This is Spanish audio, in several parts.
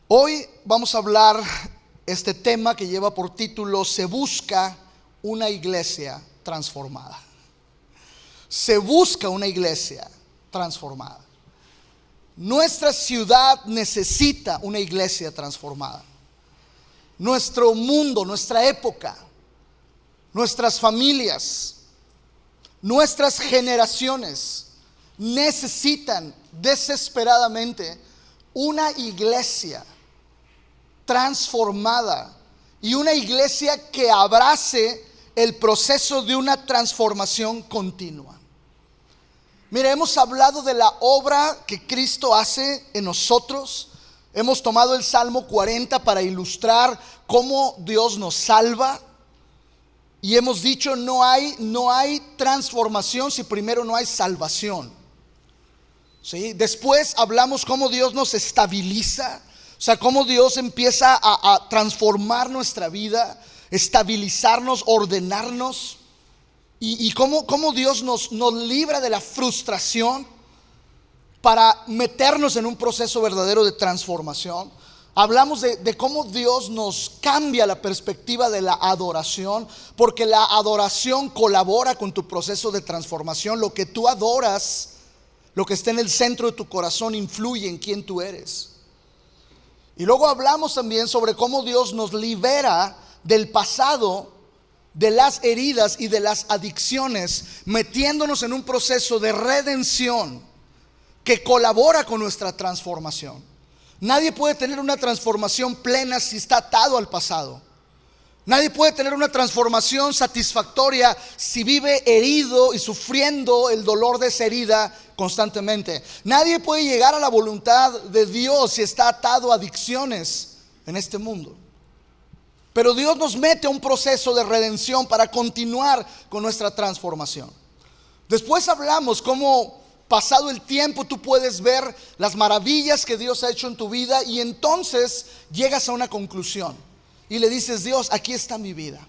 Hoy vamos a hablar este tema que lleva por título: se busca una iglesia transformada. Se busca una iglesia transformada. Nuestra ciudad necesita una iglesia transformada. Nuestro mundo, nuestra época, nuestras familias, nuestras generaciones necesitan desesperadamente una iglesia transformada y una iglesia que abrace el proceso de una transformación continua. Mira, hemos hablado de la obra que Cristo hace en nosotros. Hemos tomado el Salmo 40 para ilustrar cómo Dios nos salva. Y hemos dicho, no hay transformación si primero no hay salvación. ¿Sí? Después hablamos cómo Dios nos estabiliza. O sea, cómo Dios empieza a transformar nuestra vida, estabilizarnos, ordenarnos. Y cómo Dios nos libra de la frustración para meternos en un proceso verdadero de transformación. Hablamos de cómo Dios nos cambia la perspectiva de la adoración, porque la adoración colabora con tu proceso de transformación. Lo que tú adoras, lo que está en el centro de tu corazón, influye en quién tú eres. Y luego hablamos también sobre cómo Dios nos libera del pasado, de las heridas y de las adicciones, metiéndonos en un proceso de redención que colabora con nuestra transformación. Nadie puede tener una transformación plena si está atado al pasado. Nadie puede tener una transformación satisfactoria si vive herido y sufriendo el dolor de esa herida constantemente. Nadie puede llegar a la voluntad de Dios si está atado a adicciones en este mundo. Pero Dios nos mete a un proceso de redención para continuar con nuestra transformación. Después hablamos cómo, pasado el tiempo, tú puedes ver las maravillas que Dios ha hecho en tu vida, y entonces llegas a una conclusión y le dices: Dios, aquí está mi vida.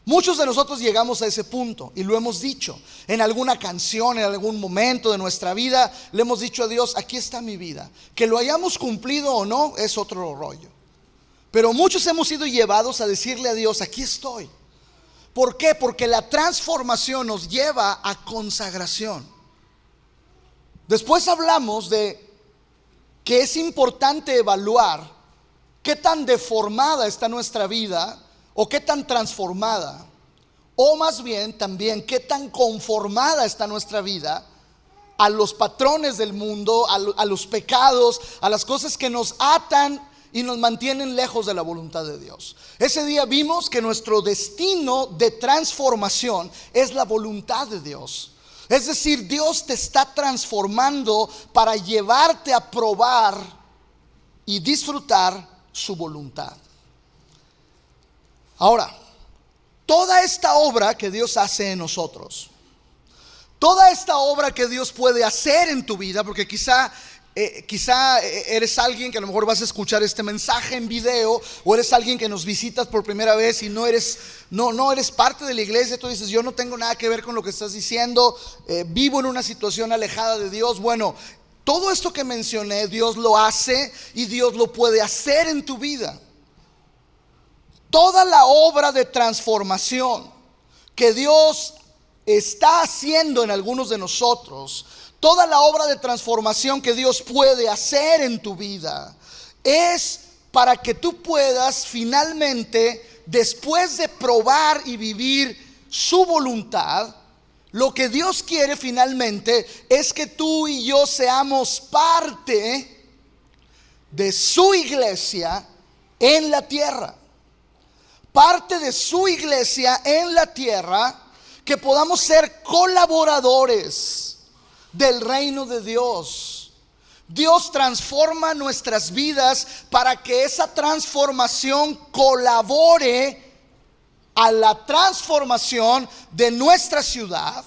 Muchos de nosotros llegamos a ese punto y lo hemos dicho en alguna canción, en algún momento de nuestra vida. Le hemos dicho a Dios: aquí está mi vida. Que lo hayamos cumplido o no es otro rollo. Pero muchos hemos sido llevados a decirle a Dios: aquí estoy. ¿Por qué? Porque la transformación nos lleva a consagración. Después hablamos de que es importante evaluar qué tan deformada está nuestra vida, o qué tan transformada, o más bien también qué tan conformada está nuestra vida a los patrones del mundo, a los pecados, a las cosas que nos atan y nos mantienen lejos de la voluntad de Dios. Ese día vimos que nuestro destino de transformación es la voluntad de Dios. Es decir, Dios te está transformando para llevarte a probar y disfrutar su voluntad. Ahora, toda esta obra que Dios hace en nosotros, toda esta obra que Dios puede hacer en tu vida, porque quizá eres alguien que a lo mejor vas a escuchar este mensaje en video, o eres alguien que nos visitas por primera vez y no eres parte de la iglesia. Tú dices: yo no tengo nada que ver con lo que estás diciendo, vivo en una situación alejada de Dios. Bueno, todo esto que mencioné, Dios lo hace y Dios lo puede hacer en tu vida. Toda la obra de transformación que Dios está haciendo en algunos de nosotros, toda la obra de transformación que Dios puede hacer en tu vida, es para que tú puedas finalmente, después de probar y vivir su voluntad, lo que Dios quiere finalmente es que tú y yo seamos parte de su iglesia en la tierra. Parte de su iglesia en la tierra, que podamos ser colaboradores del reino de Dios. Dios transforma nuestras vidas para que esa transformación colabore a la transformación de nuestra ciudad,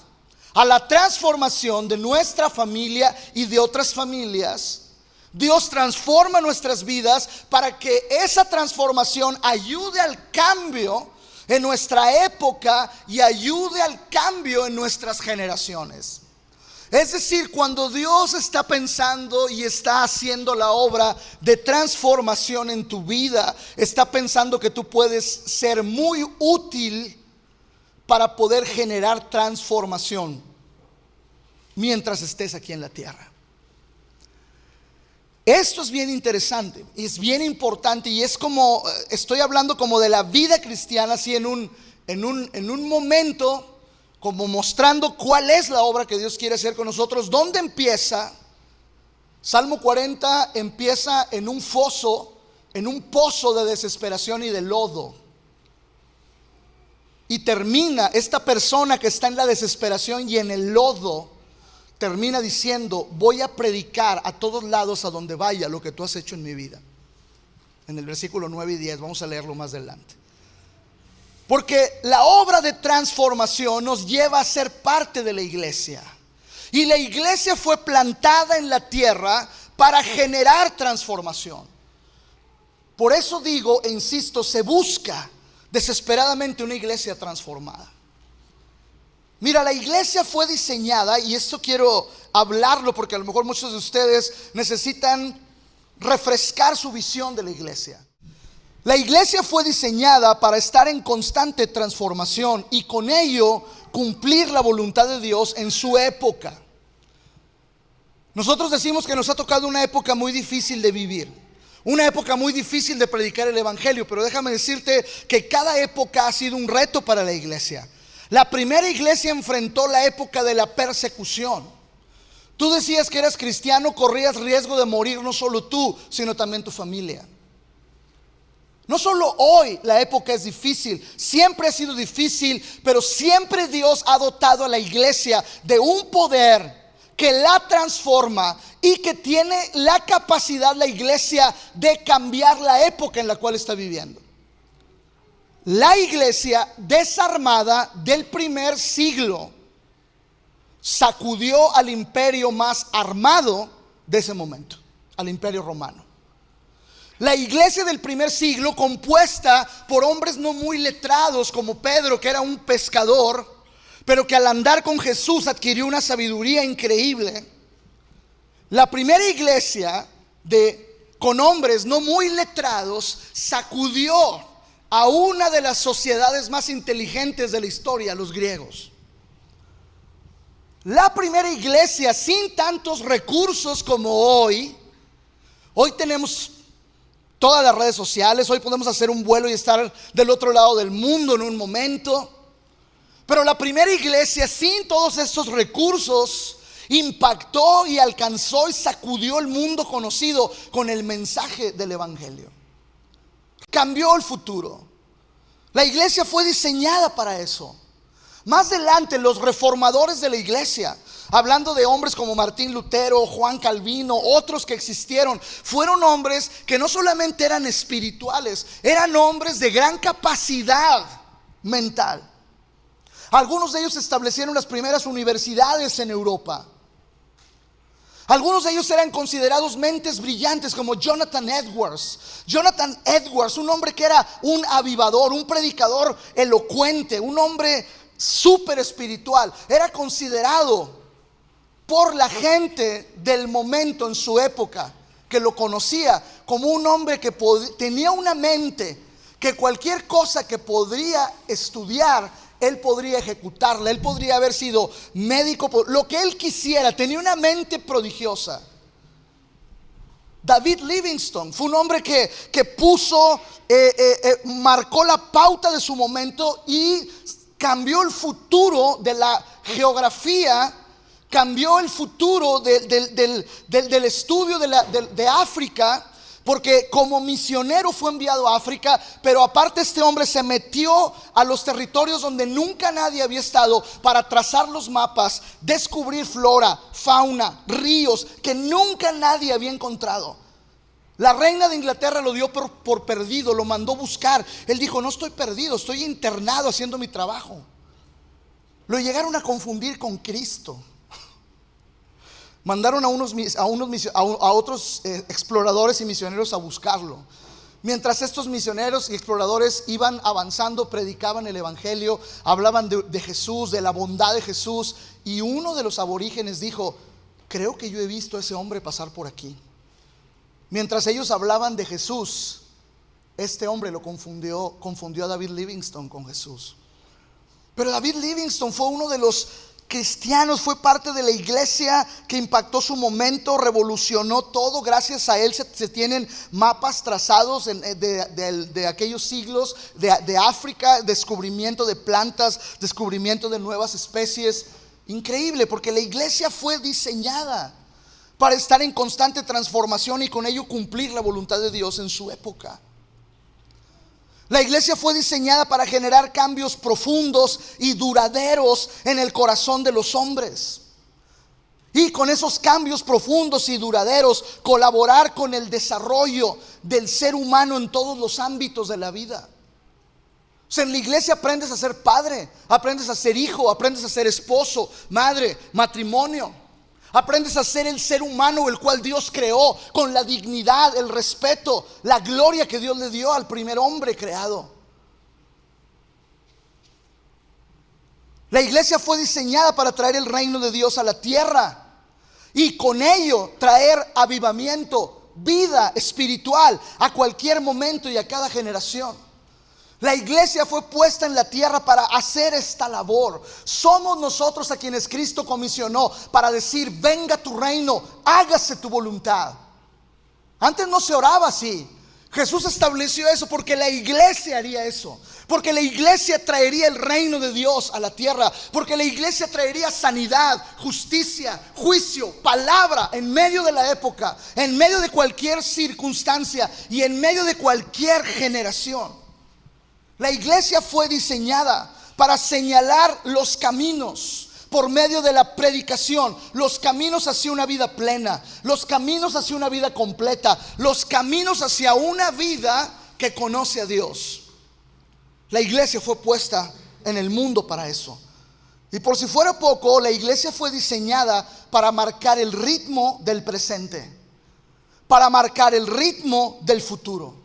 a la transformación de nuestra familia y de otras familias. Dios transforma nuestras vidas para que esa transformación ayude al cambio en nuestra época y ayude al cambio en nuestras generaciones. Es decir, cuando Dios está pensando y está haciendo la obra de transformación en tu vida, está pensando que tú puedes ser muy útil para poder generar transformación mientras estés aquí en la tierra. Esto es bien interesante, es bien importante, y es como, estoy hablando como de la vida cristiana, así en un momento, como mostrando cuál es la obra que Dios quiere hacer con nosotros. ¿Dónde empieza? Salmo 40 empieza en un foso, en un pozo de desesperación y de lodo. Y termina, esta persona que está en la desesperación y en el lodo, termina diciendo: voy a predicar a todos lados a donde vaya lo que tú has hecho en mi vida. En el versículo 9 y 10, vamos a leerlo más adelante. Porque la obra de transformación nos lleva a ser parte de la iglesia. Y la iglesia fue plantada en la tierra para generar transformación. Por eso digo e insisto, se busca desesperadamente una iglesia transformada. Mira, la iglesia fue diseñada, y esto quiero hablarlo porque a lo mejor muchos de ustedes necesitan refrescar su visión de la iglesia. La iglesia fue diseñada para estar en constante transformación y con ello cumplir la voluntad de Dios en su época. Nosotros decimos que nos ha tocado una época muy difícil de vivir, una época muy difícil de predicar el evangelio, pero déjame decirte que cada época ha sido un reto para la iglesia. La primera iglesia enfrentó la época de la persecución. Tú decías que eras cristiano, corrías riesgo de morir no solo tú, sino también tu familia. No solo hoy la época es difícil, siempre ha sido difícil, pero siempre Dios ha dotado a la iglesia de un poder que la transforma y que tiene la capacidad, la iglesia, de cambiar la época en la cual está viviendo. La iglesia desarmada del primer siglo sacudió al imperio más armado de ese momento, al imperio romano. La iglesia del primer siglo, compuesta por hombres no muy letrados como Pedro, que era un pescador, pero que al andar con Jesús adquirió una sabiduría increíble. La primera iglesia con hombres no muy letrados sacudió a una de las sociedades más inteligentes de la historia, los griegos. La primera iglesia, sin tantos recursos como hoy tenemos todas las redes sociales, hoy podemos hacer un vuelo y estar del otro lado del mundo en un momento. Pero la primera iglesia, sin todos estos recursos, impactó y alcanzó y sacudió el mundo conocido con el mensaje del evangelio. Cambió el futuro. La iglesia fue diseñada para eso. Más adelante, los reformadores de la iglesia, hablando de hombres como Martín Lutero, Juan Calvino, otros que existieron, fueron hombres que no solamente eran espirituales, eran hombres de gran capacidad mental. Algunos de ellos establecieron las primeras universidades en Europa. Algunos de ellos eran considerados mentes brillantes, como Jonathan Edwards. Jonathan Edwards, un hombre que era un avivador, un predicador elocuente, un hombre súper espiritual. Era considerado por la gente del momento en su época, que lo conocía, como un hombre que tenía una mente que cualquier cosa que podría estudiar, él podría ejecutarla. Él podría haber sido médico, lo que él quisiera. Tenía una mente prodigiosa. David Livingstone fue un hombre que marcó la pauta de su momento y cambió el futuro de la geografía, cambió el futuro del estudio de África. Porque como misionero fue enviado a África, pero aparte este hombre se metió a los territorios donde nunca nadie había estado para trazar los mapas, descubrir flora, fauna, ríos que nunca nadie había encontrado. La reina de Inglaterra lo dio por perdido, lo mandó buscar. Él dijo: no estoy perdido, estoy internado haciendo mi trabajo. Lo llegaron a confundir con Cristo. Mandaron a otros exploradores y misioneros a buscarlo. Mientras estos misioneros y exploradores iban avanzando, predicaban el evangelio, hablaban de Jesús, de la bondad de Jesús, y uno de los aborígenes dijo: creo que yo he visto a ese hombre pasar por aquí. Mientras ellos hablaban de Jesús, este hombre confundió a David Livingstone con Jesús. Pero David Livingstone fue uno de los cristianos, fue parte de la iglesia que impactó su momento, revolucionó todo. Gracias a él se tienen mapas trazados de aquellos siglos, de África, descubrimiento de plantas, descubrimiento de nuevas especies. Increíble, porque la iglesia fue diseñada para estar en constante transformación y con ello cumplir la voluntad de Dios en su época. La iglesia fue diseñada para generar cambios profundos y duraderos en el corazón de los hombres. Y con esos cambios profundos y duraderos, colaborar con el desarrollo del ser humano en todos los ámbitos de la vida. O sea, en la iglesia aprendes a ser padre, aprendes a ser hijo, aprendes a ser esposo, madre, matrimonio. Aprendes a ser el ser humano el cual Dios creó, con la dignidad, el respeto, la gloria que Dios le dio al primer hombre creado. La iglesia fue diseñada para traer el reino de Dios a la tierra y con ello traer avivamiento, vida espiritual a cualquier momento y a cada generación. La iglesia fue puesta en la tierra para hacer esta labor. Somos nosotros a quienes Cristo comisionó para decir: venga tu reino, hágase tu voluntad. Antes no se oraba así. Jesús estableció eso porque la iglesia haría eso, porque la iglesia traería el reino de Dios a la tierra, porque la iglesia traería sanidad, justicia, juicio, palabra en medio de la época, en medio de cualquier circunstancia y en medio de cualquier generación. La iglesia fue diseñada para señalar los caminos por medio de la predicación, los caminos hacia una vida plena, los caminos hacia una vida completa, los caminos hacia una vida que conoce a Dios. La iglesia fue puesta en el mundo para eso. Y por si fuera poco, la iglesia fue diseñada para marcar el ritmo del presente, para marcar el ritmo del futuro,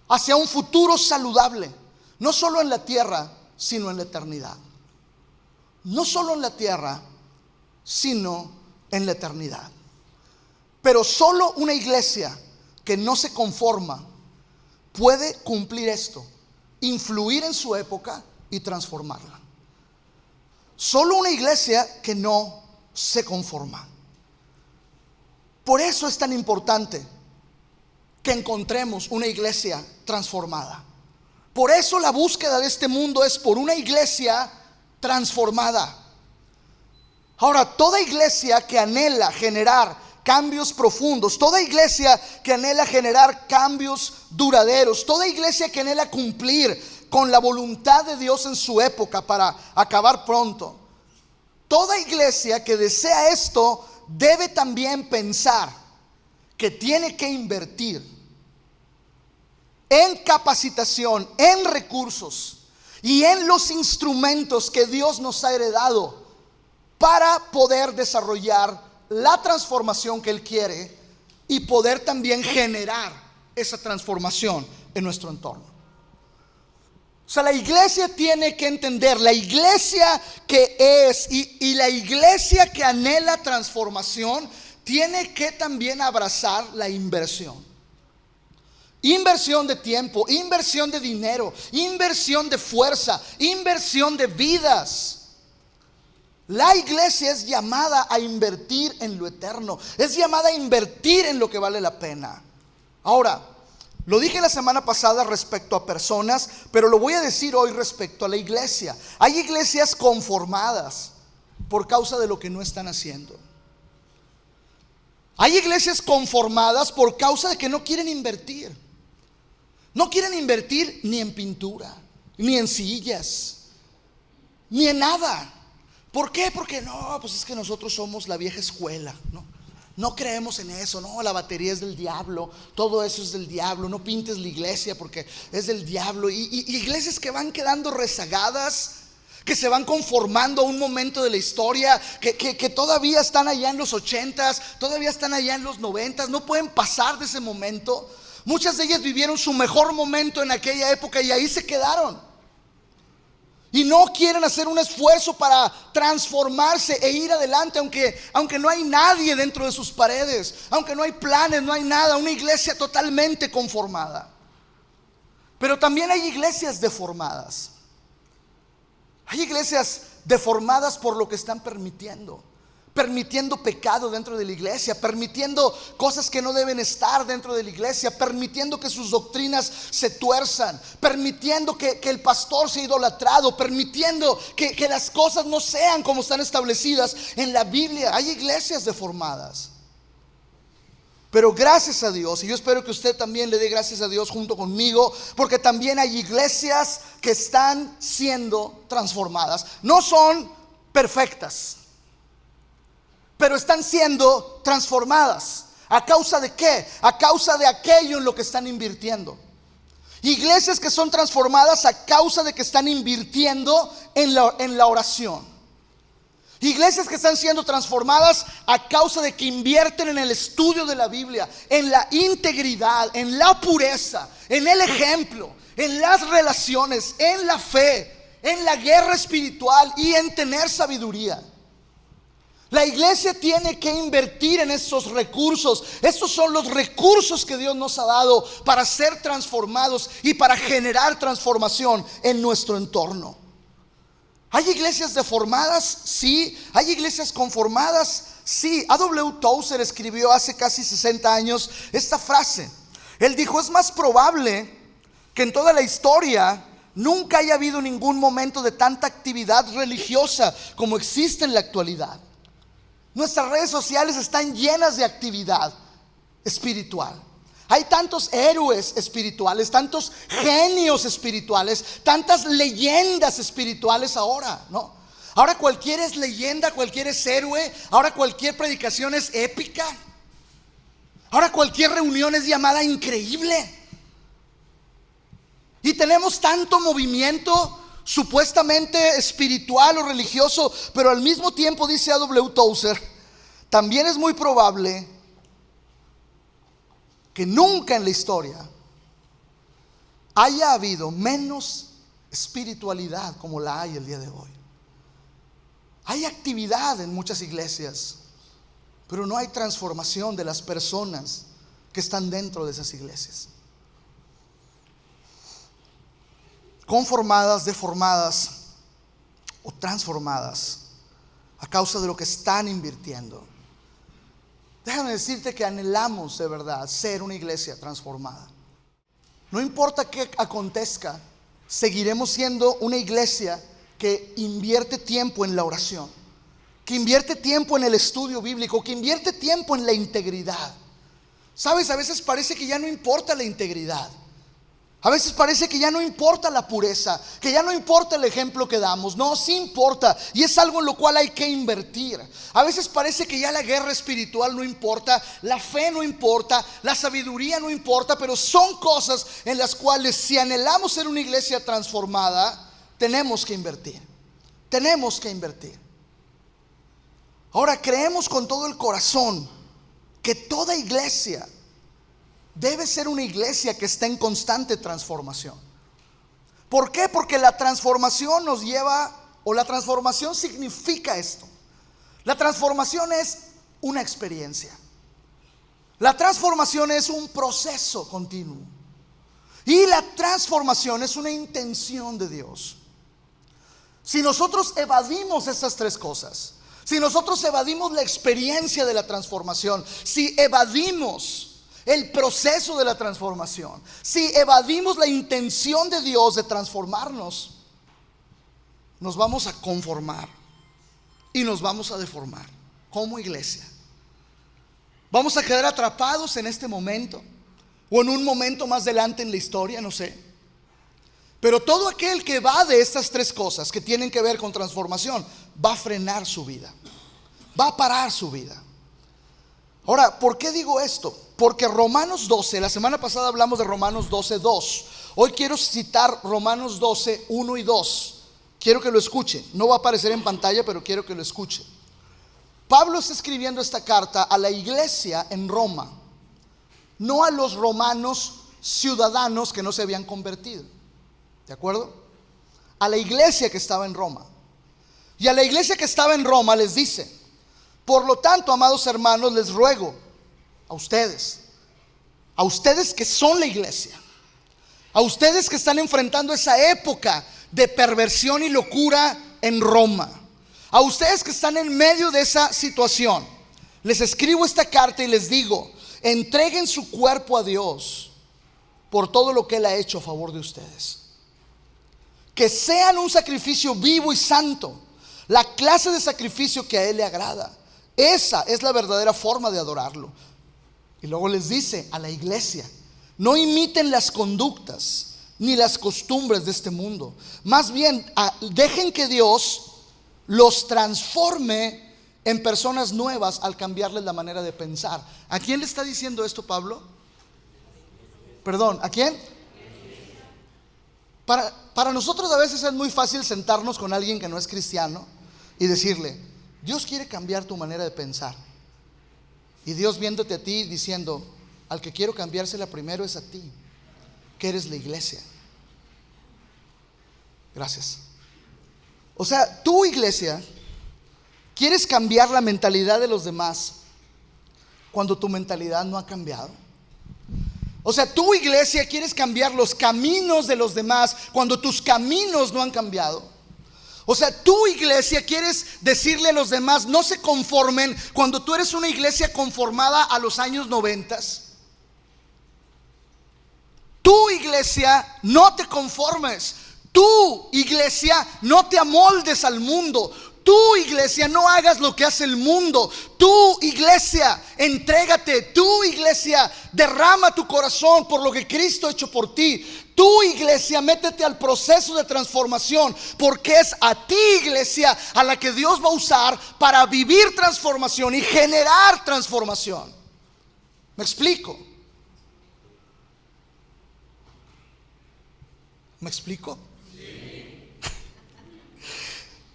hacia un futuro saludable. No solo en la tierra, sino en la eternidad. No solo en la tierra, sino en la eternidad. Pero solo una iglesia que no se conforma puede cumplir esto, influir en su época y transformarla. Solo una iglesia que no se conforma. Por eso es tan importante que encontremos una iglesia transformada. Por eso la búsqueda de este mundo es por una iglesia transformada. Ahora, toda iglesia que anhela generar cambios profundos, toda iglesia que anhela generar cambios duraderos, toda iglesia que anhela cumplir con la voluntad de Dios en su época para acabar pronto, toda iglesia que desea esto debe también pensar que tiene que invertir en capacitación, en recursos y en los instrumentos que Dios nos ha heredado para poder desarrollar la transformación que Él quiere y poder también generar esa transformación en nuestro entorno. O sea, la iglesia tiene que entender, la iglesia que es y la iglesia que anhela transformación tiene que también abrazar la inversión. Inversión de tiempo, inversión de dinero, inversión de fuerza, inversión de vidas. La iglesia es llamada a invertir en lo eterno, es llamada a invertir en lo que vale la pena. Ahora, lo dije la semana pasada respecto a personas, pero lo voy a decir hoy respecto a la iglesia. Hay iglesias conformadas por causa de lo que no están haciendo. Hay iglesias conformadas por causa de que no quieren invertir. No quieren invertir ni en pintura, ni en sillas, ni en nada. ¿Por qué? Porque no, pues es que nosotros somos la vieja escuela, no creemos en eso. No, la batería es del diablo, todo eso es del diablo. No pintes la iglesia porque es del diablo. Y iglesias que van quedando rezagadas, que se van conformando a un momento de la historia, que todavía están allá en los 80s, todavía están allá en los 90s, no pueden pasar de ese momento. Muchas de ellas vivieron su mejor momento en aquella época y ahí se quedaron. Y no quieren hacer un esfuerzo para transformarse e ir adelante, aunque no hay nadie dentro de sus paredes, aunque no hay planes, no hay nada, una iglesia totalmente conformada. Pero también hay iglesias deformadas. Hay iglesias deformadas por lo que están permitiendo pecado dentro de la iglesia, permitiendo cosas que no deben estar dentro de la iglesia, permitiendo que sus doctrinas se tuerzan, permitiendo que el pastor sea idolatrado, permitiendo que las cosas no sean como están establecidas en la Biblia. Hay iglesias deformadas. Pero gracias a Dios, y yo espero que usted también le dé gracias a Dios junto conmigo, porque también hay iglesias que están siendo transformadas. No son perfectas, pero están siendo transformadas. ¿A causa de qué? A causa de aquello en lo que están invirtiendo. Iglesias que son transformadas a causa de que están invirtiendo en la oración. Iglesias que están siendo transformadas a causa de que invierten en el estudio de la Biblia, en la integridad, en la pureza, en el ejemplo, en las relaciones, en la fe, en la guerra espiritual y en tener sabiduría. La iglesia tiene que invertir en estos recursos. Estos son los recursos que Dios nos ha dado para ser transformados y para generar transformación en nuestro entorno. ¿Hay iglesias deformadas? Sí. ¿Hay iglesias conformadas? Sí. A.W. Tozer escribió hace casi 60 años esta frase. Él dijo: es más probable que en toda la historia nunca haya habido ningún momento de tanta actividad religiosa como existe en la actualidad. Nuestras redes sociales están llenas de actividad espiritual. Hay tantos héroes espirituales, tantos genios espirituales, tantas leyendas espirituales ahora, ¿no? Ahora cualquiera es leyenda, cualquiera es héroe, ahora cualquier predicación es épica, ahora cualquier reunión es llamada increíble. Y tenemos tanto movimiento supuestamente espiritual o religioso, pero al mismo tiempo, dice A.W. Tozer, también es muy probable que nunca en la historia haya habido menos espiritualidad como la hay el día de hoy. Hay actividad en muchas iglesias, pero no hay transformación de las personas que están dentro de esas iglesias. Conformadas, deformadas o transformadas a causa de lo que están invirtiendo. Déjame decirte que anhelamos de verdad ser una iglesia transformada. No importa qué acontezca, seguiremos siendo una iglesia que invierte tiempo en la oración, que invierte tiempo en el estudio bíblico, que invierte tiempo en la integridad. Sabes, a veces parece que ya no importa la integridad. A veces parece que ya no importa la pureza, que ya no importa el ejemplo que damos. No, sí importa, y es algo en lo cual hay que invertir. A veces parece que ya la guerra espiritual no importa, la fe no importa, la sabiduría no importa, pero son cosas en las cuales, si anhelamos ser una iglesia transformada, tenemos que invertir. Tenemos que invertir. Ahora, creemos con todo el corazón que toda iglesia debe ser una iglesia que esté en constante transformación. ¿Por qué? Porque la transformación nos lleva, o la transformación significa esto. La transformación es una experiencia. La transformación es un proceso continuo. Y la transformación es una intención de Dios. Si nosotros evadimos esas tres cosas, si nosotros evadimos la experiencia de la transformación, si evadimos el proceso de la transformación, si evadimos la intención de Dios de transformarnos, nos vamos a conformar y nos vamos a deformar como iglesia. Vamos a quedar atrapados en este momento o en un momento más adelante en la historia, no sé. Pero todo aquel que va de estas tres cosas que tienen que ver con transformación va a frenar su vida, va a parar su vida. Ahora, ¿por qué digo esto? Porque Romanos 12, la semana pasada hablamos de Romanos 12:2. Hoy quiero citar Romanos 12:1 y 2. Quiero que lo escuchen. No va a aparecer en pantalla, pero quiero que lo escuchen. Pablo está escribiendo esta carta a la iglesia en Roma, no a los romanos ciudadanos que no se habían convertido. ¿De acuerdo? A la iglesia que estaba en Roma. Y a la iglesia que estaba en Roma les dice: por lo tanto, amados hermanos, les ruego a ustedes que son la iglesia, a ustedes que están enfrentando esa época de perversión y locura en Roma, a ustedes que están en medio de esa situación, les escribo esta carta y les digo: entreguen su cuerpo a Dios por todo lo que Él ha hecho a favor de ustedes. Que sean un sacrificio vivo y santo, la clase de sacrificio que a Él le agrada. Esa es la verdadera forma de adorarlo. Y luego les dice a la iglesia: no imiten las conductas ni las costumbres de este mundo. Más bien, dejen que Dios los transforme en personas nuevas al cambiarles la manera de pensar. ¿A quién le está diciendo esto Pablo? Perdón, ¿a quién? Para nosotros a veces es muy fácil sentarnos con alguien que no es cristiano y decirle: Dios quiere cambiar tu manera de pensar. Y Dios viéndote a ti diciendo: al que quiero cambiársela primero es a ti, que eres la iglesia. Gracias. O sea, tu iglesia, ¿quieres cambiar la mentalidad de los demás cuando tu mentalidad no ha cambiado? O sea, tu iglesia, ¿quieres cambiar los caminos de los demás cuando tus caminos no han cambiado? O sea, tu iglesia, ¿quieres decirle a los demás: no se conformen cuando tú eres una iglesia conformada a los años 90? Tu iglesia, no te conformes. Tu iglesia, no te amoldes al mundo. Tu iglesia, no hagas lo que hace el mundo. Tu iglesia, entrégate. Tu iglesia, derrama tu corazón por lo que Cristo ha hecho por ti. Tu iglesia, métete al proceso de transformación, porque es a ti, iglesia, a la que Dios va a usar para vivir transformación y generar transformación. ¿Me explico? ¿Me explico?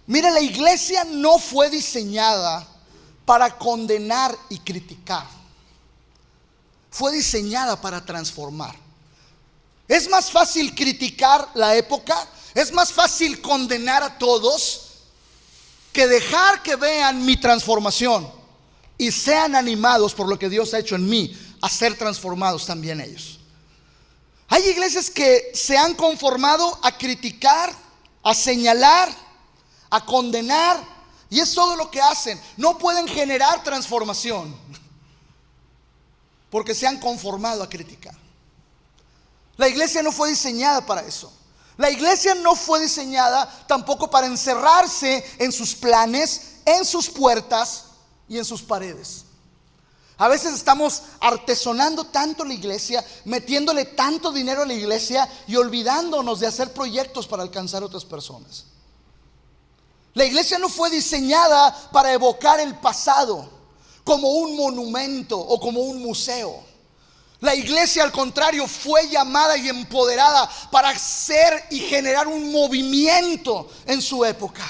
Mira, la iglesia no fue diseñada para condenar y criticar. Fue diseñada para transformar. Es más fácil criticar la época, es más fácil condenar a todos, que dejar que vean mi transformación y sean animados por lo que Dios ha hecho en mí, a ser transformados también ellos. Hay iglesias que se han conformado a criticar, a señalar, a condenar, y es todo lo que hacen. No pueden generar transformación porque se han conformado a criticar. La iglesia no fue diseñada para eso. La iglesia no fue diseñada tampoco para encerrarse en sus planes, en sus puertas y en sus paredes. A veces estamos artesonando tanto la iglesia, metiéndole tanto dinero a la iglesia y olvidándonos de hacer proyectos para alcanzar a otras personas. La iglesia no fue diseñada para evocar el pasado como un monumento o como un museo. La iglesia, al contrario, fue llamada y empoderada para hacer y generar un movimiento en su época.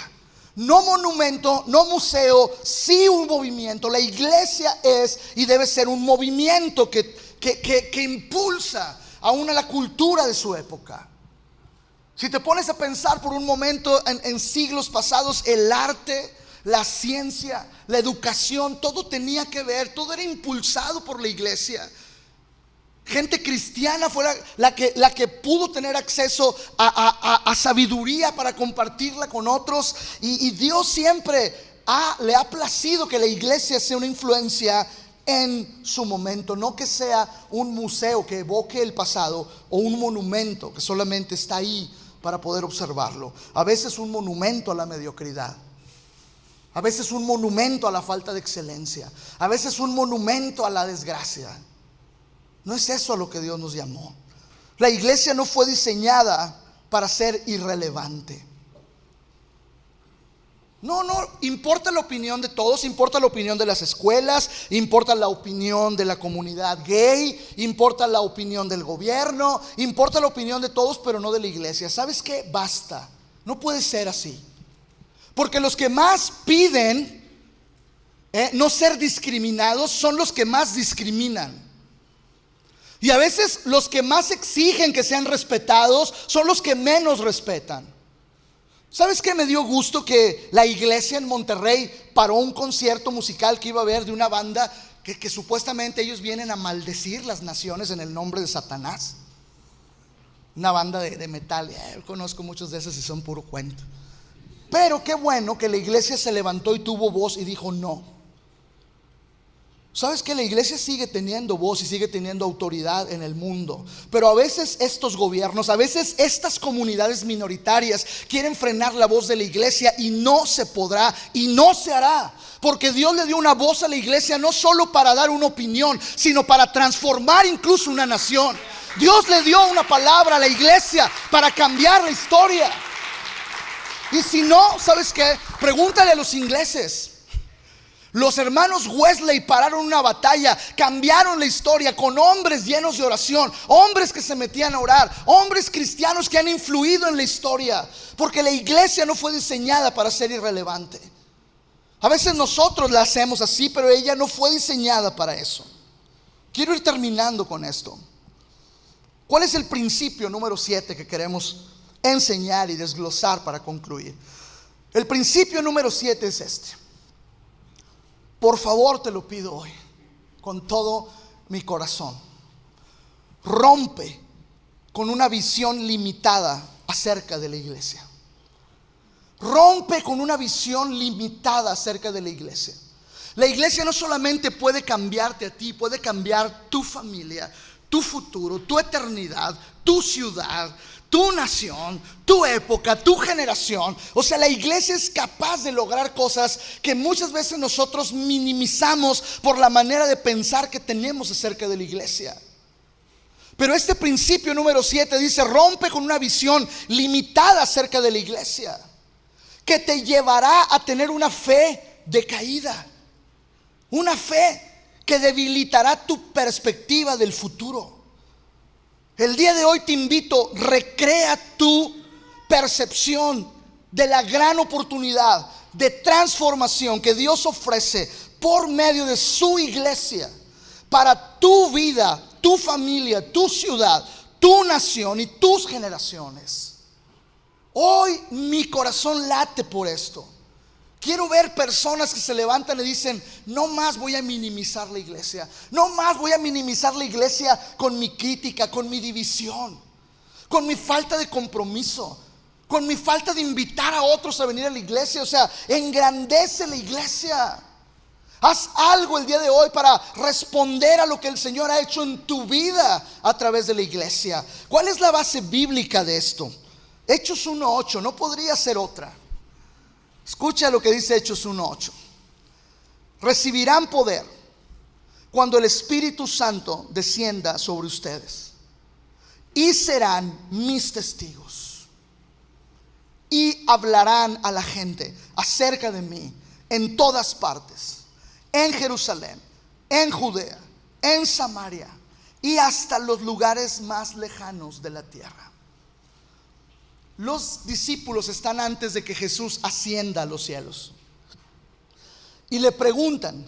No monumento, no museo, sí un movimiento. La iglesia es y debe ser un movimiento que impulsa aún a la cultura de su época. Si te pones a pensar por un momento en siglos pasados, el arte, la ciencia, la educación, todo tenía que ver, todo era impulsado por la iglesia. Gente cristiana fue la que pudo tener acceso a sabiduría para compartirla con otros. Y Dios siempre le ha placido que la iglesia sea una influencia en su momento, no que sea un museo que evoque el pasado o un monumento que solamente está ahí para poder observarlo. A veces un monumento a la mediocridad, a veces un monumento a la falta de excelencia, a veces un monumento a la desgracia. No es eso a lo que Dios nos llamó. La iglesia no fue diseñada para ser irrelevante. No importa la opinión de todos, importa la opinión de las escuelas, importa la opinión de la comunidad gay, importa la opinión del gobierno, importa la opinión de todos, pero no de la iglesia. ¿Sabes qué? Basta. No puede ser así. Porque los que más piden no ser discriminados son los que más discriminan. Y a veces los que más exigen que sean respetados son los que menos respetan. ¿Sabes qué? Me dio gusto que la iglesia en Monterrey paró un concierto musical que iba a haber de una banda que supuestamente ellos vienen a maldecir las naciones en el nombre de Satanás. Una banda de metal. Conozco muchos de esos y son puro cuento. Pero qué bueno que la iglesia se levantó y tuvo voz y dijo no. ¿Sabes que la iglesia sigue teniendo voz y sigue teniendo autoridad en el mundo? Pero a veces estos gobiernos, a veces estas comunidades minoritarias quieren frenar la voz de la iglesia y no se podrá y no se hará. Porque Dios le dio una voz a la iglesia no solo para dar una opinión, sino para transformar incluso una nación. Dios le dio una palabra a la iglesia para cambiar la historia. Y si no, ¿sabes qué? Pregúntale a los ingleses. Los hermanos Wesley pararon una batalla, cambiaron la historia con hombres llenos de oración, hombres que se metían a orar, hombres cristianos que han influido en la historia, porque la iglesia no fue diseñada para ser irrelevante. A veces nosotros la hacemos así, pero ella no fue diseñada para eso. Quiero ir terminando con esto. ¿Cuál es el principio número 7 que queremos enseñar y desglosar para concluir? El principio número 7 es este. Por favor, te lo pido hoy, con todo mi corazón. Rompe con una visión limitada acerca de la iglesia. Rompe con una visión limitada acerca de la iglesia. La iglesia no solamente puede cambiarte a ti, puede cambiar tu familia, tu futuro, tu eternidad, tu ciudad, tu nación, tu época, tu generación. O sea, la iglesia es capaz de lograr cosas que muchas veces nosotros minimizamos por la manera de pensar que tenemos acerca de la iglesia. Pero este principio número 7 dice: rompe con una visión limitada acerca de la iglesia, que te llevará a tener una fe decaída, una fe que debilitará tu perspectiva del futuro. El día de hoy te invito, recrea tu percepción de la gran oportunidad de transformación que Dios ofrece por medio de su iglesia para tu vida, tu familia, tu ciudad, tu nación y tus generaciones. Hoy mi corazón late por esto. Quiero ver personas que se levantan y dicen: no más voy a minimizar la iglesia, no más voy a minimizar la iglesia con mi crítica, con mi división, con mi falta de compromiso, con mi falta de invitar a otros a venir a la iglesia. O sea, engrandece la iglesia. Haz algo el día de hoy para responder a lo que el Señor ha hecho en tu vida a través de la iglesia. ¿Cuál es la base bíblica de esto? Hechos 1:8, no podría ser otra. Escucha lo que dice Hechos 1:8. Recibirán poder cuando el Espíritu Santo descienda sobre ustedes, y serán mis testigos, y hablarán a la gente acerca de mí en todas partes, en Jerusalén, en Judea, en Samaria y hasta los lugares más lejanos de la tierra. Los discípulos están antes de que Jesús ascienda a los cielos y le preguntan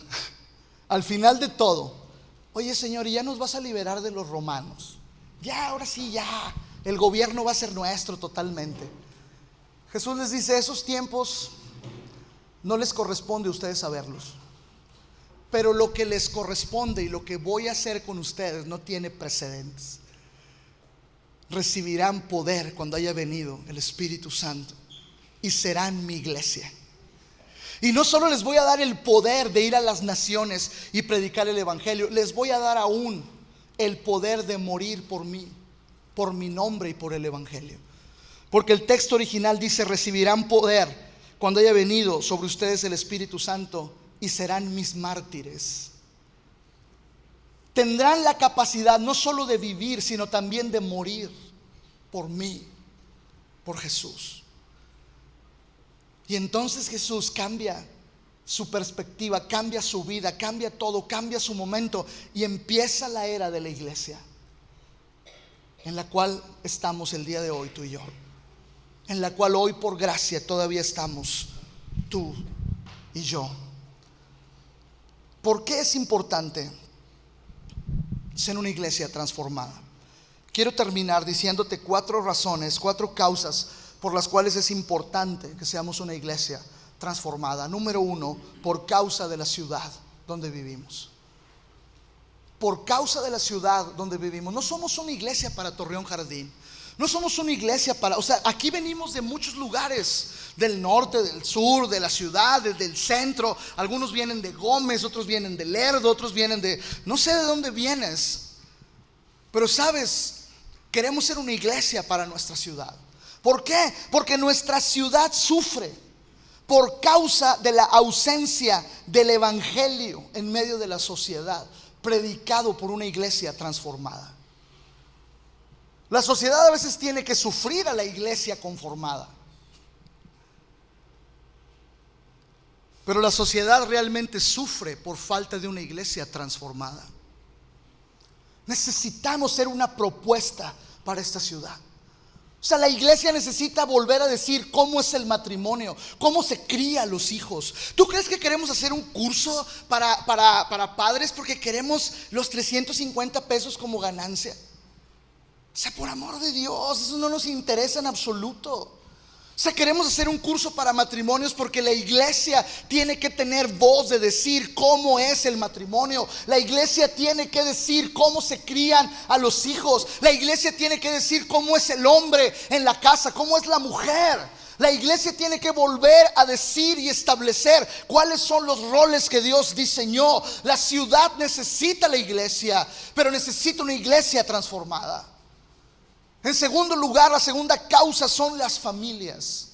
al final de todo: oye, Señor, ¿y ya nos vas a liberar de los romanos? Ya, ahora sí, ya, el gobierno va a ser nuestro totalmente. Jesús les dice: esos tiempos no les corresponde a ustedes saberlos, pero lo que les corresponde y lo que voy a hacer con ustedes no tiene precedentes. Recibirán poder cuando haya venido el Espíritu Santo y serán mi iglesia. Y no solo les voy a dar el poder de ir a las naciones y predicar el evangelio, les voy a dar aún el poder de morir por mí, por mi nombre y por el evangelio. Porque el texto original dice: recibirán poder cuando haya venido sobre ustedes el Espíritu Santo y serán mis mártires. Tendrán la capacidad no solo de vivir, sino también de morir por mí, por Jesús. Y entonces Jesús cambia su perspectiva, cambia su vida, cambia todo, cambia su momento, y empieza la era de la iglesia, en la cual estamos el día de hoy tú y yo, en la cual hoy por gracia todavía estamos tú y yo. ¿Por qué es importante ser una iglesia transformada. Quiero terminar diciéndote 4 razones, 4 causas por las cuales es importante que seamos una iglesia transformada. Número 1, por causa de la ciudad donde vivimos. Por causa de la ciudad donde vivimos. No somos una iglesia para Torreón Jardín. No somos una iglesia para, aquí venimos de muchos lugares, del norte, del sur, de la ciudad, del centro. Algunos vienen de Gómez, otros vienen de Lerdo, otros vienen de, no sé de dónde vienes. Pero sabes, queremos ser una iglesia para nuestra ciudad. ¿Por qué? Porque nuestra ciudad sufre por causa de la ausencia del evangelio en medio de la sociedad, predicado por una iglesia transformada. La sociedad a veces tiene que sufrir a la iglesia conformada, pero la sociedad realmente sufre por falta de una iglesia transformada. Necesitamos ser una propuesta para esta ciudad. La iglesia necesita volver a decir cómo es el matrimonio, cómo se cría a los hijos. ¿Tú crees que queremos hacer un curso para padres porque queremos los 350 pesos como ganancia? Por amor de Dios, eso no nos interesa en absoluto. Queremos hacer un curso para matrimonios porque la iglesia tiene que tener voz de decir cómo es el matrimonio. La iglesia tiene que decir cómo se crían a los hijos. La iglesia tiene que decir cómo es el hombre en la casa, cómo es la mujer. La iglesia tiene que volver a decir y establecer cuáles son los roles que Dios diseñó. La ciudad necesita la iglesia, pero necesita una iglesia transformada. En segundo lugar, la segunda causa son las familias.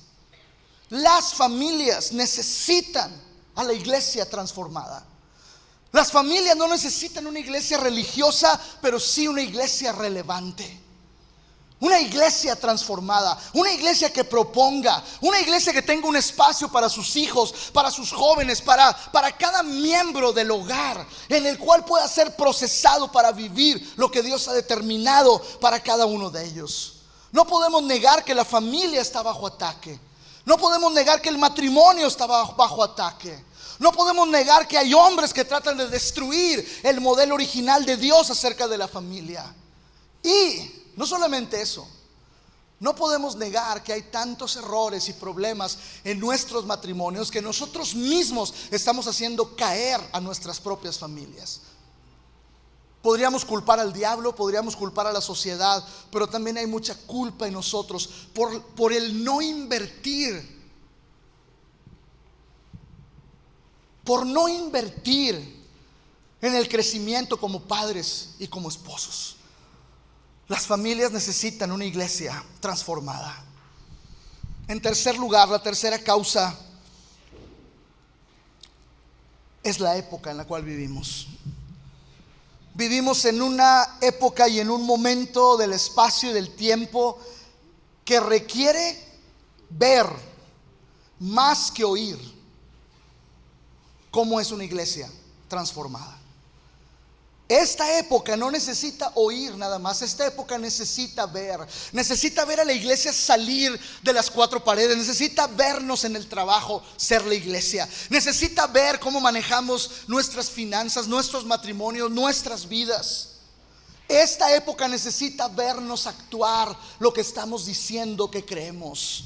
Las familias necesitan a la iglesia transformada. Las familias no necesitan una iglesia religiosa, pero sí una iglesia relevante. Una iglesia transformada, una iglesia que proponga, una iglesia que tenga un espacio para sus hijos, para sus jóvenes, para cada miembro del hogar, en el cual pueda ser procesado para vivir lo que Dios ha determinado para cada uno de ellos. No podemos negar que la familia está bajo ataque. No podemos negar que el matrimonio está bajo ataque. No podemos negar que hay hombres que tratan de destruir el modelo original de Dios acerca de la familia. Y no solamente eso, no podemos negar que hay tantos errores y problemas en nuestros matrimonios que nosotros mismos estamos haciendo caer a nuestras propias familias. Podríamos culpar al diablo, podríamos culpar a la sociedad, pero también hay mucha culpa en nosotros por el no invertir. Por no invertir en el crecimiento como padres y como esposos. Las familias necesitan una iglesia transformada. En tercer lugar, la tercera causa es la época en la cual vivimos. Vivimos en una época y en un momento del espacio y del tiempo que requiere ver más que oír cómo es una iglesia transformada. Esta época no necesita oír nada más. Esta época necesita ver. Necesita ver a la iglesia salir de las 4 paredes. Necesita vernos en el trabajo, ser la iglesia. Necesita ver cómo manejamos nuestras finanzas, nuestros matrimonios, nuestras vidas. Esta época necesita vernos actuar lo que estamos diciendo que creemos.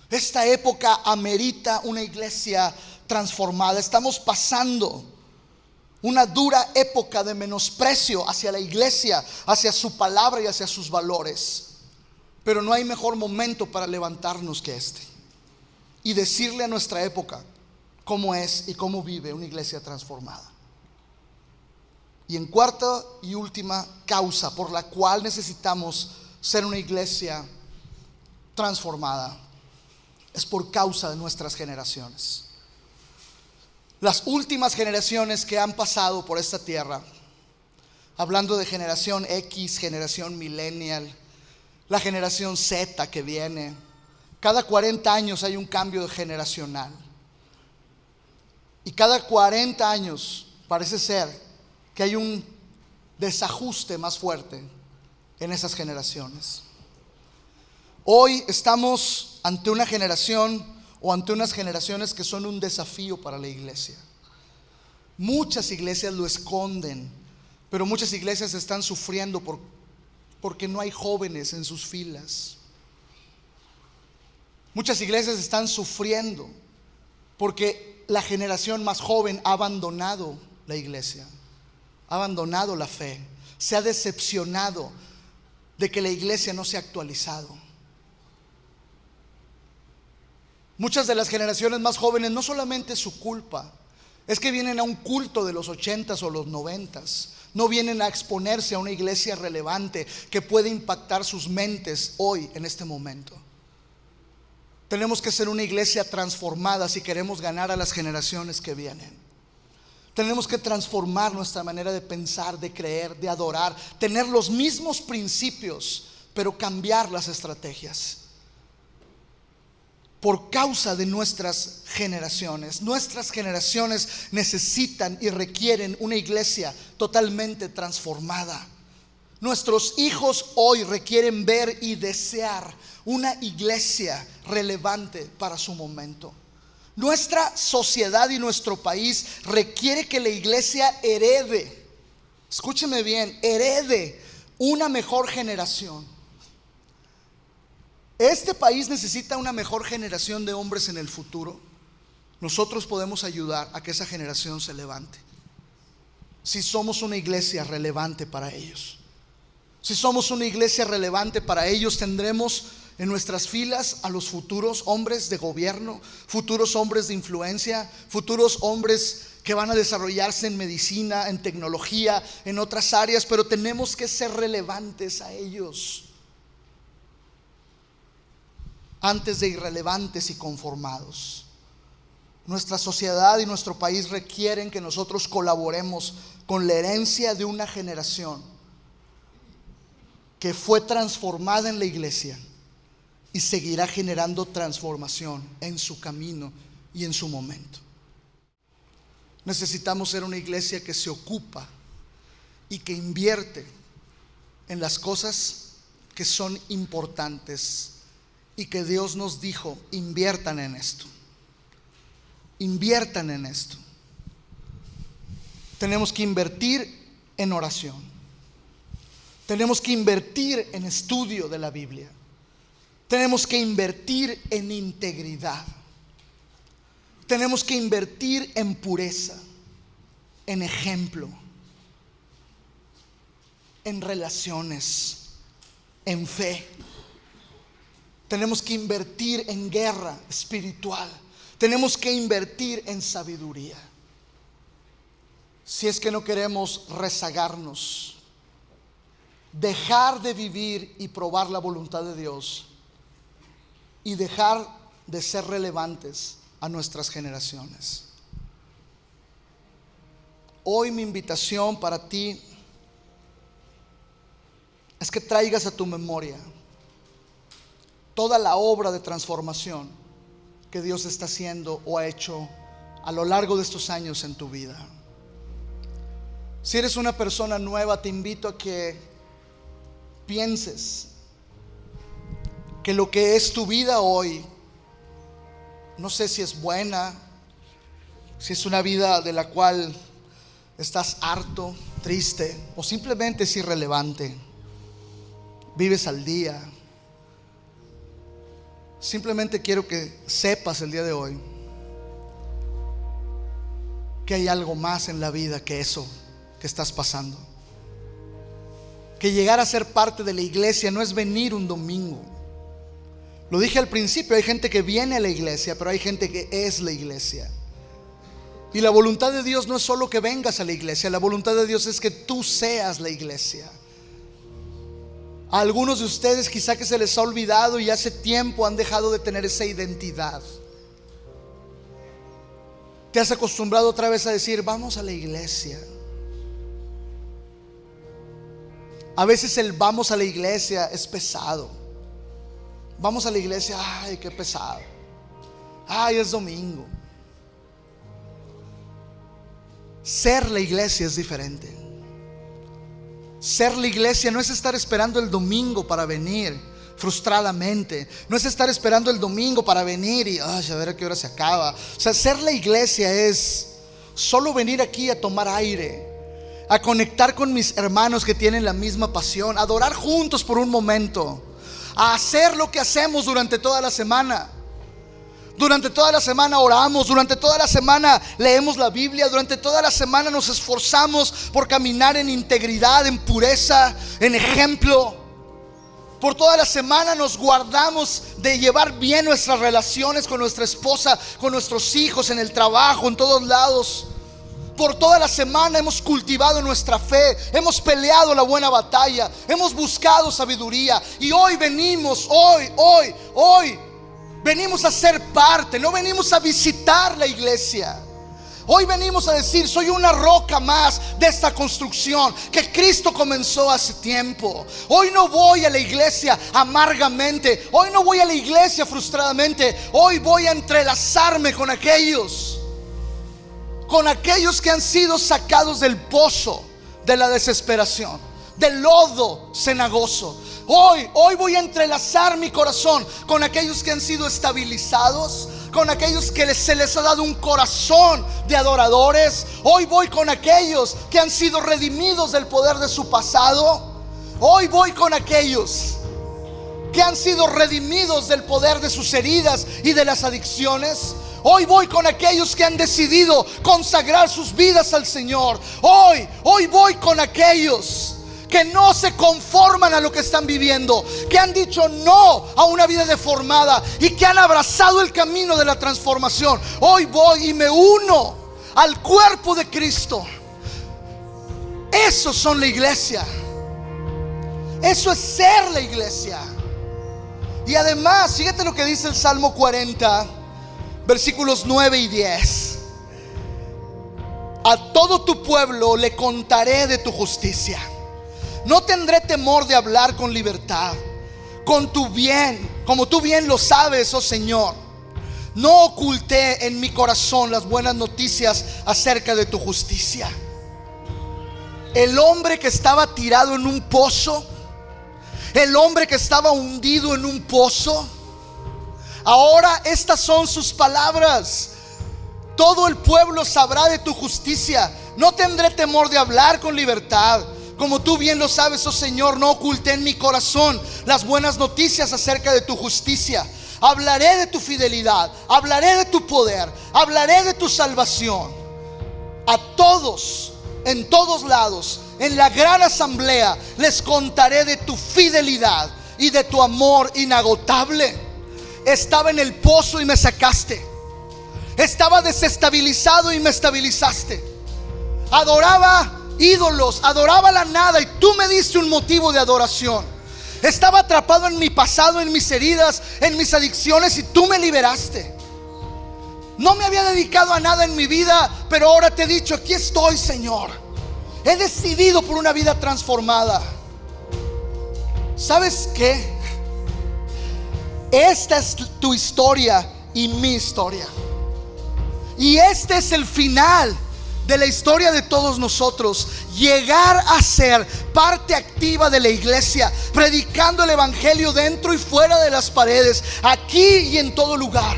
Esta época amerita una iglesia transformada. Estamos pasando una dura época de menosprecio hacia la iglesia, hacia su palabra y hacia sus valores. Pero no hay mejor momento para levantarnos que este y decirle a nuestra época cómo es y cómo vive una iglesia transformada. Y en cuarta y última causa por la cual necesitamos ser una iglesia transformada es por causa de nuestras generaciones. Las últimas generaciones que han pasado por esta tierra, hablando de generación X, generación millennial, la generación Z que viene, cada 40 años hay un cambio generacional. Y cada 40 años parece ser que hay un desajuste más fuerte en esas generaciones. Hoy estamos ante una generación o ante unas generaciones que son un desafío para la iglesia. Muchas iglesias lo esconden Pero muchas iglesias están sufriendo porque no hay jóvenes en sus filas. Muchas iglesias están sufriendo porque la generación más joven ha abandonado la iglesia, ha abandonado la fe, se ha decepcionado de que la iglesia no se ha actualizado. Muchas de las generaciones más jóvenes, no solamente es su culpa, es que vienen a un culto de los 80s o los 90s. No vienen a exponerse a una iglesia relevante que puede impactar sus mentes hoy, en este momento. Tenemos que ser una iglesia transformada si queremos ganar a las generaciones que vienen. Tenemos que transformar nuestra manera de pensar, de creer, de adorar, tener los mismos principios, pero cambiar las estrategias. Por causa de nuestras generaciones necesitan y requieren una iglesia totalmente transformada. Nuestros hijos hoy requieren ver y desear una iglesia relevante para su momento. Nuestra sociedad y nuestro país requiere que la iglesia herede, escúcheme bien, herede una mejor generación. Este país necesita una mejor generación de hombres en el futuro. Nosotros podemos ayudar a que esa generación se levante si somos una iglesia relevante para ellos. Si somos una iglesia relevante para ellos, tendremos en nuestras filas a los futuros hombres de gobierno, futuros hombres de influencia, futuros hombres que van a desarrollarse en medicina, en tecnología, en otras áreas, pero tenemos que ser relevantes a ellos antes de irrelevantes y conformados. Nuestra sociedad y nuestro país requieren que nosotros colaboremos con la herencia de una generación que fue transformada en la iglesia y seguirá generando transformación en su camino y en su momento. Necesitamos ser una iglesia que se ocupa y que invierte en las cosas que son importantes y que Dios nos dijo: inviertan en esto. Inviertan en esto. Tenemos que invertir en oración. Tenemos que invertir en estudio de la Biblia. Tenemos que invertir en integridad. Tenemos que invertir en pureza, en ejemplo, en relaciones, en fe. Tenemos que invertir en guerra espiritual. Tenemos que invertir en sabiduría. Si es que no queremos rezagarnos, dejar de vivir y probar la voluntad de Dios y dejar de ser relevantes a nuestras generaciones. Hoy mi invitación para ti es que traigas a tu memoria toda la obra de transformación que Dios está haciendo o ha hecho a lo largo de estos años en tu vida. Si eres una persona nueva, te invito a que pienses que lo que es tu vida hoy, no sé si es buena, si es una vida de la cual estás harto, triste, o simplemente es irrelevante. Vives al día. Simplemente quiero que sepas el día de hoy que hay algo más en la vida que eso que estás pasando. Que llegar a ser parte de la iglesia no es venir un domingo. Lo dije al principio, hay gente que viene a la iglesia, pero hay gente que es la iglesia. Y la voluntad de Dios no es solo que vengas a la iglesia, la voluntad de Dios es que tú seas la iglesia. A algunos de ustedes quizá que se les ha olvidado y hace tiempo han dejado de tener esa identidad. Te has acostumbrado otra vez a decir: vamos a la iglesia. A veces el vamos a la iglesia es pesado. Vamos a la iglesia, ay, qué pesado. Ay, es domingo. Ser la iglesia es diferente. Ser la iglesia no es estar esperando el domingo para venir frustradamente. No es estar esperando el domingo para venir y a ver a qué hora se acaba. O sea, ser la iglesia es solo venir aquí a tomar aire. a conectar con mis hermanos que tienen la misma pasión, a adorar juntos por un momento, a hacer lo que hacemos durante toda la semana. Durante toda la semana oramos, durante toda la semana leemos la Biblia, durante toda la semana nos esforzamos por caminar en integridad, en pureza, en ejemplo. Por toda la semana nos guardamos de llevar bien nuestras relaciones con nuestra esposa, con nuestros hijos, en el trabajo, en todos lados. Por toda la semana hemos cultivado nuestra fe, hemos peleado la buena batalla, hemos buscado sabiduría. Y hoy venimos, hoy venimos a ser parte, no venimos a visitar la iglesia. Hoy venimos a decir: soy una roca más de esta construcción que Cristo comenzó hace tiempo. Hoy no voy a la iglesia amargamente, hoy no voy a la iglesia frustradamente. Hoy voy a entrelazarme con aquellos que han sido sacados del pozo de la desesperación, del lodo cenagoso. Hoy voy a entrelazar mi corazón con aquellos que han sido estabilizados, con aquellos que se les ha dado un corazón de adoradores. Hoy voy con aquellos que han sido redimidos del poder de su pasado. Hoy voy con aquellos que han sido redimidos del poder de sus heridas y de las adicciones. Hoy voy con aquellos que han decidido consagrar sus vidas al Señor. Hoy voy con aquellos que no se conforman a lo que están viviendo, que han dicho no a una vida deformada y que han abrazado el camino de la transformación. Hoy voy y me uno al cuerpo de Cristo. Esos son la iglesia. Eso es ser la iglesia. Y además, fíjate lo que dice el Salmo 40, versículos 9 y 10. A todo tu pueblo le contaré de tu justicia. No tendré temor de hablar con libertad, con tu bien, como tú bien lo sabes, oh Señor. No oculté en mi corazón las buenas noticias acerca de tu justicia. El hombre que estaba tirado en un pozo, el hombre que estaba hundido en un pozo, ahora estas son sus palabras: todo el pueblo sabrá de tu justicia. No tendré temor de hablar con libertad, como tú bien lo sabes, oh Señor. No oculté en mi corazón las buenas noticias acerca de tu justicia. Hablaré de tu fidelidad, hablaré de tu poder, hablaré de tu salvación. A todos, en todos lados, en la gran asamblea, les contaré de tu fidelidad y de tu amor inagotable. Estaba en el pozo y me sacaste. Estaba desestabilizado y me estabilizaste. Adoraba ídolos, adoraba la nada y tú me diste un motivo de adoración. Estaba atrapado en mi pasado, en mis heridas, en mis adicciones, y tú me liberaste. No me había dedicado a nada en mi vida, pero ahora te he dicho: aquí estoy, Señor. He decidido por una vida transformada. ¿Sabes qué? Esta es tu historia y mi historia. Y este es el final de la historia de todos nosotros: llegar a ser parte activa de la iglesia, predicando el evangelio dentro y fuera de las paredes, aquí y en todo lugar.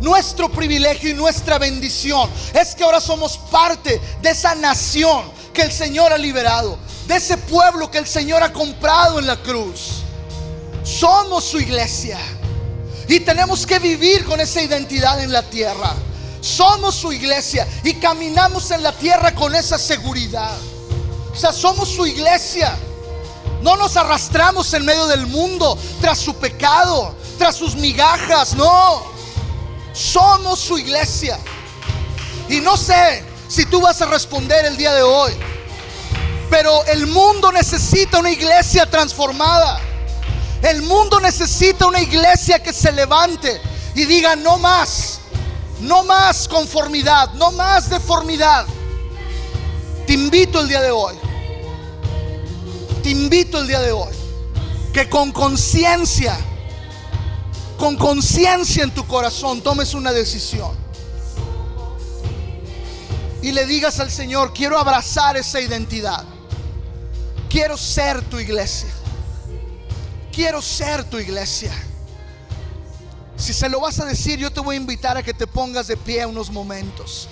Nuestro privilegio y nuestra bendición es que ahora somos parte de esa nación que el Señor ha liberado, de ese pueblo que el Señor ha comprado en la cruz. Somos su iglesia y tenemos que vivir con esa identidad en la tierra. Somos su iglesia y caminamos en la tierra con esa seguridad. O sea, somos su iglesia. No nos arrastramos en medio del mundo tras su pecado, tras sus migajas. No, somos su iglesia. Y no sé si tú vas a responder el día de hoy, pero el mundo necesita una iglesia transformada. El mundo necesita una iglesia que se levante y diga: no más. No más conformidad, no más deformidad. Te invito el día de hoy, que con conciencia en tu corazón tomes una decisión y le digas al Señor: quiero abrazar esa identidad. Quiero ser tu iglesia. Quiero ser tu iglesia. Si se lo vas a decir, yo te voy a invitar a que te pongas de pie unos momentos.